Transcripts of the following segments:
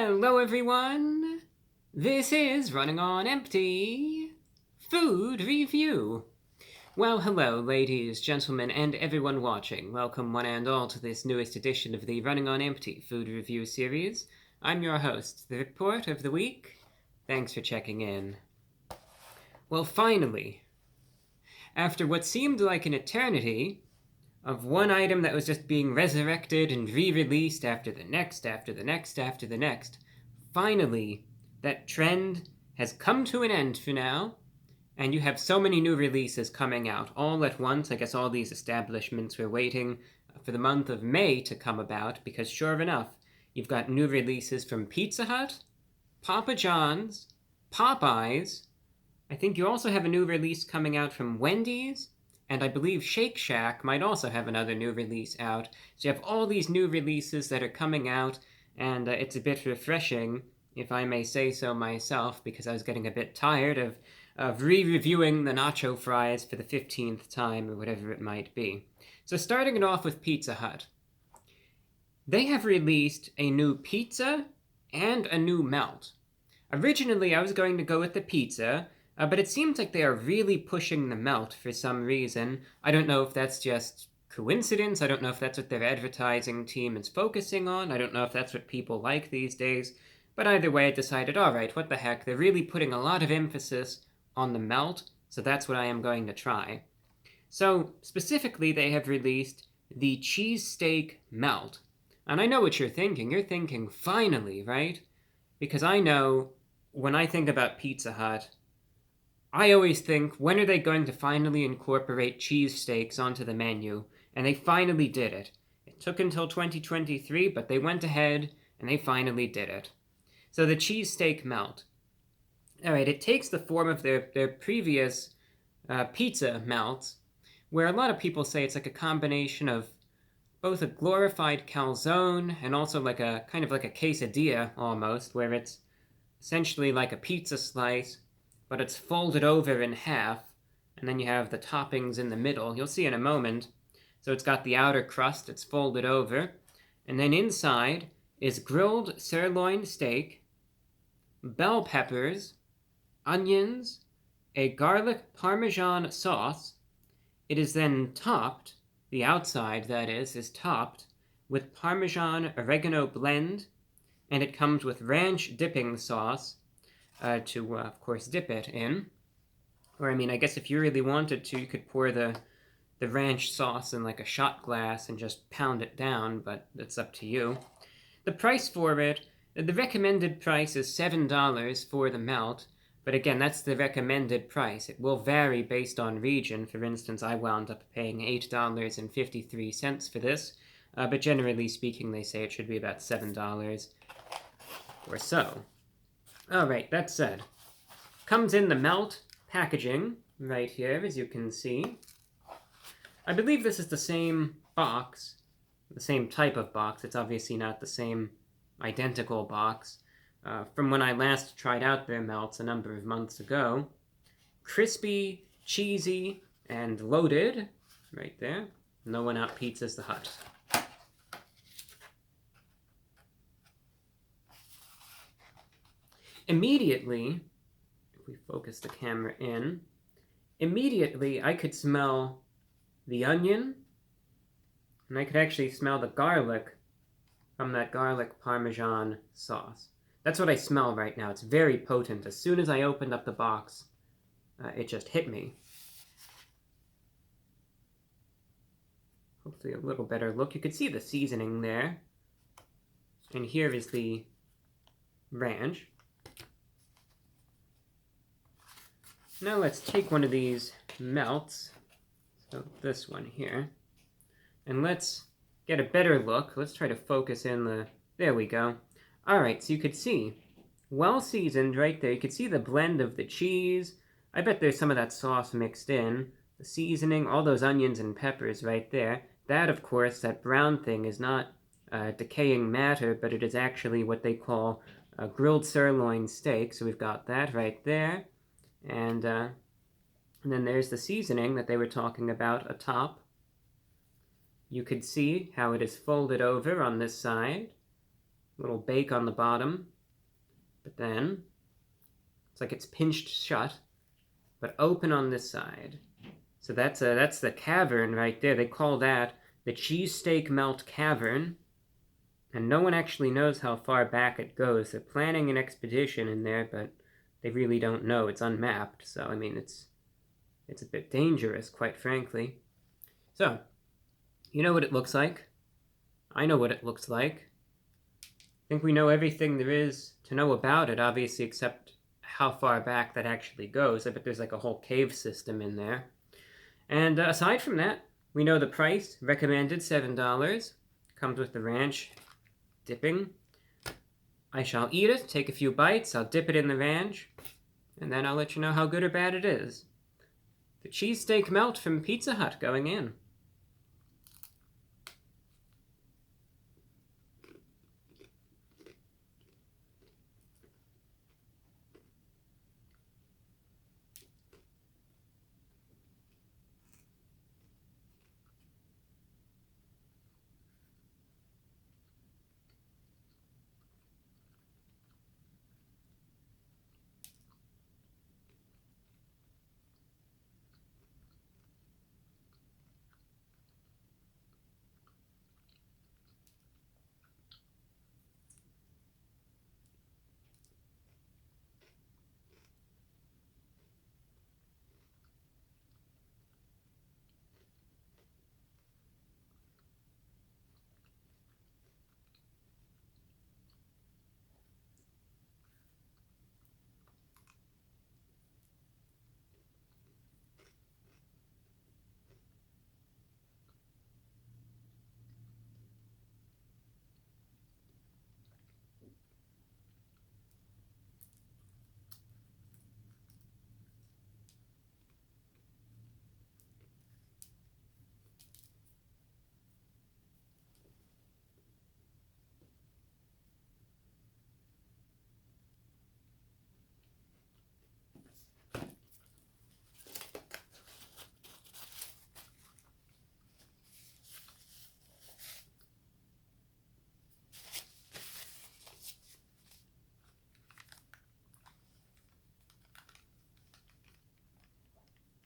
Hello everyone! This is Running on Empty Food Review. Well, hello ladies, gentlemen, and everyone watching. Welcome one and all to this newest edition of the Running on Empty Food Review series. I'm your host, The Report of the Week. Thanks for checking in. Well, finally, after what seemed like an eternity of one item that was just being resurrected and re-released after the next, finally, that trend has come to an end for now, and you have so many new releases coming out all at once. I guess all these establishments were waiting for the month of May to come about, because sure enough, you've got new releases from Pizza Hut, Papa John's, Popeyes. I think you also have a new release coming out from Wendy's, and I believe Shake Shack might also have another new release out. So you have all these new releases that are coming out, and it's a bit refreshing, if I may say so myself, because I was getting a bit tired of re-reviewing the nacho fries for the 15th time, or whatever it might be. So starting it off with Pizza Hut. They have released a new pizza and a new melt. Originally, I was going to go with the pizza, but it seems like they are really pushing the melt for some reason. I don't know if that's just coincidence. I don't know if that's what their advertising team is focusing on. I don't know if that's what people like these days. But either way, I decided, alright, what the heck, they're really putting a lot of emphasis on the melt, so that's what I am going to try. So, specifically, they have released the Cheesesteak Melt. And I know what you're thinking. You're thinking, finally, right? Because I know, when I think about Pizza Hut, I always think, when are they going to finally incorporate cheesesteaks onto the menu? And they finally did it. It took until 2023, but they went ahead and they finally did it. So the Cheesesteak Melt. Alright, it takes the form of their previous pizza melts, where a lot of people say it's like a combination of both a glorified calzone and also like a kind of like a quesadilla almost, where it's essentially like a pizza slice, but it's folded over in half, and then you have the toppings in the middle. You'll see in a moment. So it's got the outer crust, it's folded over, and then inside is grilled sirloin steak, bell peppers, onions, a garlic parmesan sauce. It is then topped, the outside that is topped with parmesan oregano blend, and it comes with ranch dipping sauce, to, of course, dip it in. Or, I mean, I guess if you really wanted to, you could pour the ranch sauce in like a shot glass and just pound it down, but it's up to you. The price for it, the recommended price is $7 for the melt, but again, that's the recommended price. It will vary based on region. For instance, I wound up paying $8.53 for this, but generally speaking, they say it should be about $7 or so. Alright, that said, comes in the melt packaging right here, as you can see. I believe this is the same box, the same type of box. It's obviously not the same identical box from when I last tried out their melts a number of months ago. Crispy, cheesy, and loaded, right there. No one out pizzas the Hut. Immediately, if we focus the camera in, immediately I could smell the onion, and I could actually smell the garlic from that garlic parmesan sauce. That's what I smell right now. It's very potent. As soon as I opened up the box, it just hit me. Hopefully a little better look. You could see the seasoning there. And here is the ranch. Now let's take one of these melts, so this one here, and let's get a better look. Let's try to focus in the... There we go. Alright, so you could see, well seasoned right there. You could see the blend of the cheese. I bet there's some of that sauce mixed in. The seasoning, all those onions and peppers right there. That, of course, that brown thing is not decaying matter, but it is actually what they call a grilled sirloin steak. So we've got that right there. And then there's the seasoning that they were talking about atop. You could see how it is folded over on this side. Little bake on the bottom. But then, it's like it's pinched shut, but open on this side. So that's the cavern right there. They call that the Cheesesteak Melt Cavern. And no one actually knows how far back it goes. They're planning an expedition in there, but they really don't know. It's unmapped, so I mean, it's a bit dangerous, quite frankly. So, you know what it looks like. I know what it looks like. I think we know everything there is to know about it, obviously, except how far back that actually goes. I bet there's like a whole cave system in there. And aside from that, we know the price, recommended $7. Comes with the ranch dipping. I shall eat it, take a few bites, I'll dip it in the ranch, and then I'll let you know how good or bad it is. The Cheesesteak Melt from Pizza Hut going in.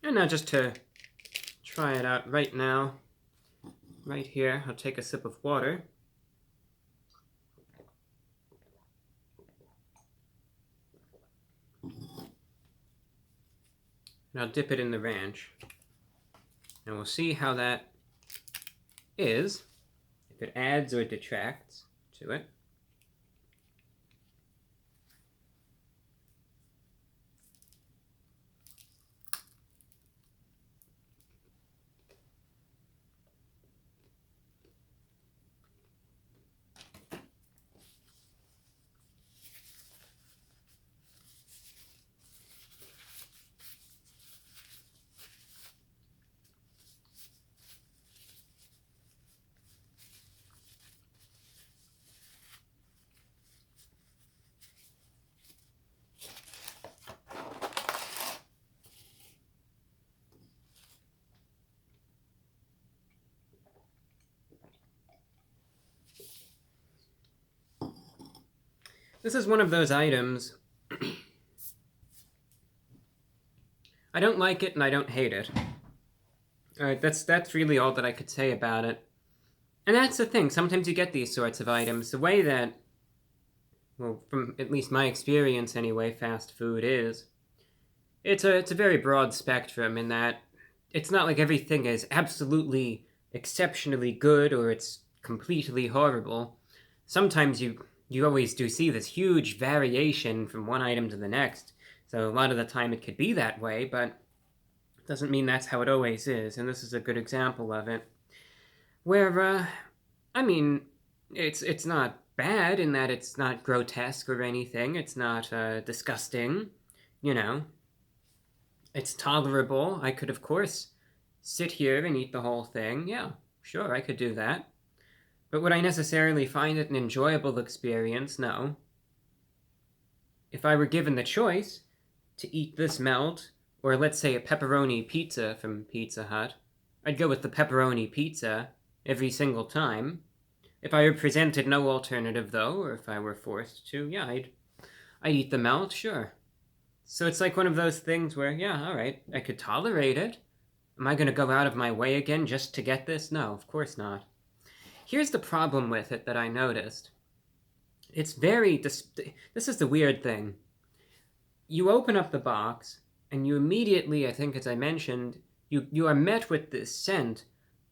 And now just to try it out right now, right here, I'll take a sip of water. And I'll dip it in the ranch. And we'll see how that is, if it adds or detracts to it. This is one of those items. I don't like it and I don't hate it. Alright, that's really all that I could say about it. And that's the thing, sometimes you get these sorts of items. The way that, well, from at least my experience anyway, fast food is, it's a very broad spectrum in that it's not like everything is absolutely exceptionally good or it's completely horrible. Sometimes you always do see this huge variation from one item to the next. So a lot of the time it could be that way, but it doesn't mean that's how it always is. And this is a good example of it. Where, I mean, it's not bad in that it's not grotesque or anything. It's not disgusting, you know. It's tolerable. I could, of course, sit here and eat the whole thing. Yeah, sure, I could do that. But would I necessarily find it an enjoyable experience? No. If I were given the choice to eat this melt, or let's say a pepperoni pizza from Pizza Hut, I'd go with the pepperoni pizza every single time. If I were presented no alternative, though, or if I were forced to, yeah, I'd eat the melt, sure. So it's like one of those things where, yeah, all right, I could tolerate it. Am I going to go out of my way again just to get this? No, of course not. Here's the problem with it that I noticed. It's this is the weird thing. You open up the box, and you immediately, I think as I mentioned, you are met with this scent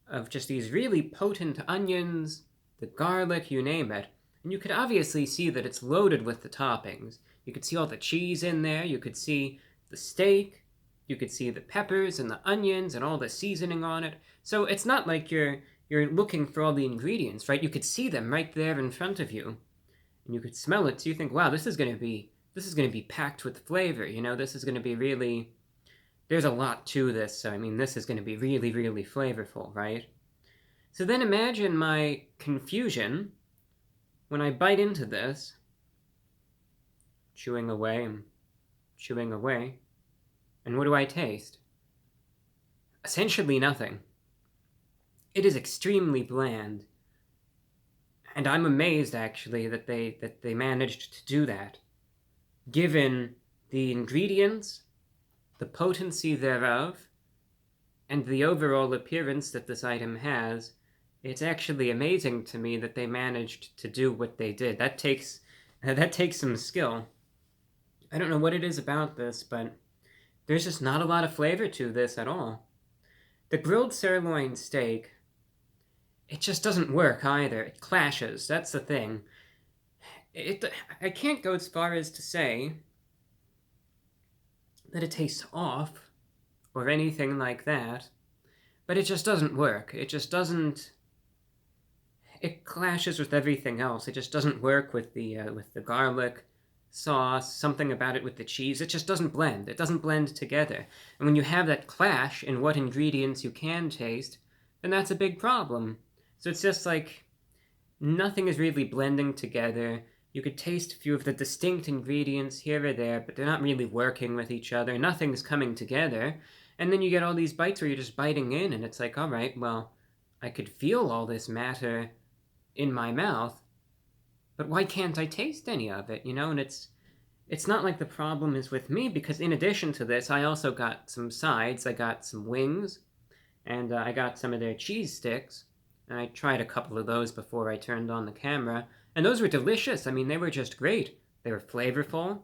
of just these really potent onions, the garlic, you name it. And you could obviously see that it's loaded with the toppings. You could see all the cheese in there, you could see the steak, you could see the peppers and the onions and all the seasoning on it. So it's not like you're looking for all the ingredients, right? You could see them right there in front of you. And you could smell it, so you think, wow, this is going to be packed with flavor. This is going to be really, there's a lot to this. So I mean, this is going to be really, really flavorful, right? So then imagine my confusion when I bite into this, chewing away, and what do I taste? Essentially nothing. It is extremely bland. And I'm amazed, actually, that they managed to do that. Given the ingredients, the potency thereof, and the overall appearance that this item has, it's actually amazing to me that they managed to do what they did. That takes some skill. I don't know what it is about this, but there's just not a lot of flavor to this at all. The grilled sirloin steak, it just doesn't work either. It clashes. That's the thing. I can't go as far as to say that it tastes off or anything like that, but it just doesn't work. It just doesn't. It clashes with everything else. It just doesn't work with the garlic sauce, something about it with the cheese. It just doesn't blend. It doesn't blend together. And when you have that clash in what ingredients you can taste, then that's a big problem. So it's just like nothing is really blending together. You could taste a few of the distinct ingredients here or there, but they're not really working with each other. Nothing's coming together. And then you get all these bites where you're just biting in, and it's like, all right, well, I could feel all this matter in my mouth, but why can't I taste any of it, And it's not like the problem is with me, because in addition to this, I also got some sides. I got some wings, and I got some of their cheese sticks, and I tried a couple of those before I turned on the camera, and those were delicious. I mean, they were just great. They were flavorful.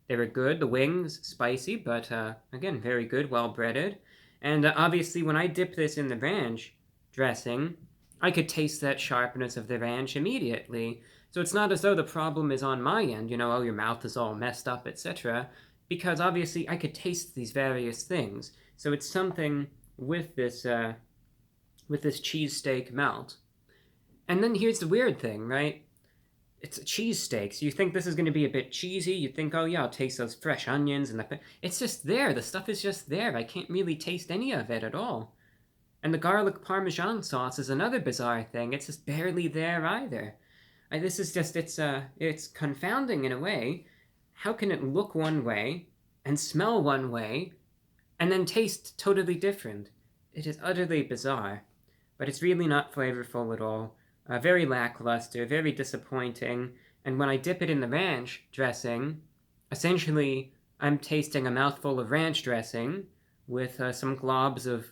They were good. The wings, spicy, but again, very good, well-breaded. And obviously, when I dip this in the ranch dressing, I could taste that sharpness of the ranch immediately. So it's not as though the problem is on my end, oh, your mouth is all messed up, etc. Because obviously I could taste these various things. So it's something with this cheesesteak melt. And then here's the weird thing, right? It's a cheesesteak, so you think this is going to be a bit cheesy. You think, oh yeah, I'll taste those fresh onions and it's just there. The stuff is just there. I can't really taste any of it at all. And the garlic parmesan sauce is another bizarre thing. It's just barely there either. This is just, it's confounding in a way. How can it look one way and smell one way and then taste totally different? It is utterly bizarre, but it's really not flavorful at all. Very lackluster, very disappointing. And when I dip it in the ranch dressing, essentially I'm tasting a mouthful of ranch dressing with some globs of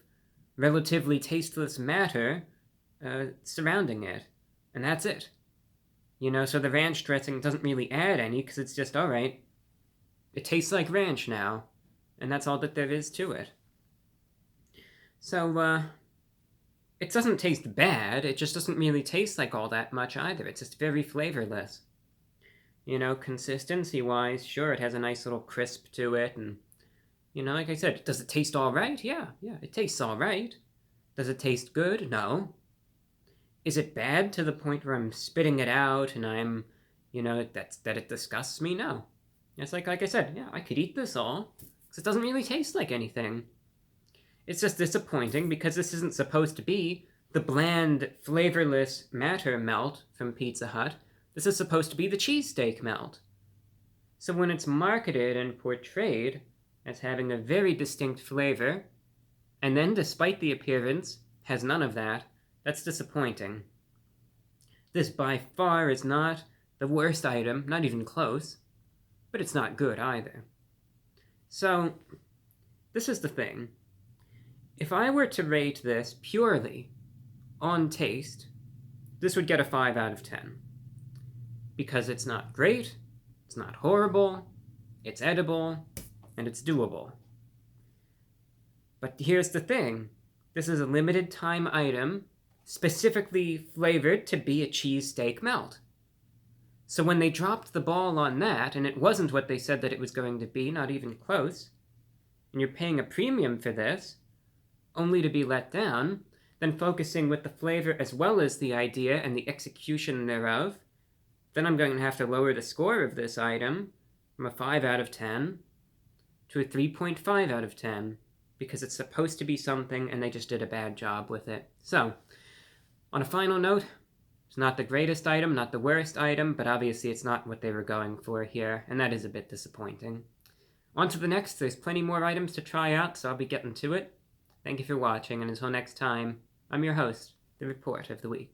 relatively tasteless matter surrounding it. And that's it. So the ranch dressing doesn't really add any, because it's just, all right, it tastes like ranch now, and that's all that there is to it. So, it doesn't taste bad, it just doesn't really taste like all that much either. It's just very flavorless. Consistency-wise, sure, it has a nice little crisp to it, and, like I said, does it taste all right? Yeah, it tastes all right. Does it taste good? No. Is it bad to the point where I'm spitting it out and I'm, that it disgusts me? No. It's like I said, yeah, I could eat this all, because it doesn't really taste like anything. It's just disappointing, because this isn't supposed to be the bland, flavorless matter melt from Pizza Hut. This is supposed to be the cheesesteak melt. So when it's marketed and portrayed as having a very distinct flavor, and then, despite the appearance, has none of that, that's disappointing. This by far is not the worst item, not even close, but it's not good either. So, this is the thing. If I were to rate this purely on taste, this would get a 5 out of 10. Because it's not great, it's not horrible, it's edible, and it's doable. But here's the thing. This is a limited time item, specifically flavored to be a cheesesteak melt. So when they dropped the ball on that, and it wasn't what they said that it was going to be, not even close, and you're paying a premium for this, only to be let down, then focusing with the flavor as well as the idea and the execution thereof, then I'm going to have to lower the score of this item from a 5 out of 10 to a 3.5 out of 10, because it's supposed to be something and they just did a bad job with it. So, on a final note, it's not the greatest item, not the worst item, but obviously it's not what they were going for here, and that is a bit disappointing. On to the next. There's plenty more items to try out, so I'll be getting to it. Thank you for watching, and until next time, I'm your host, The Report of the Week.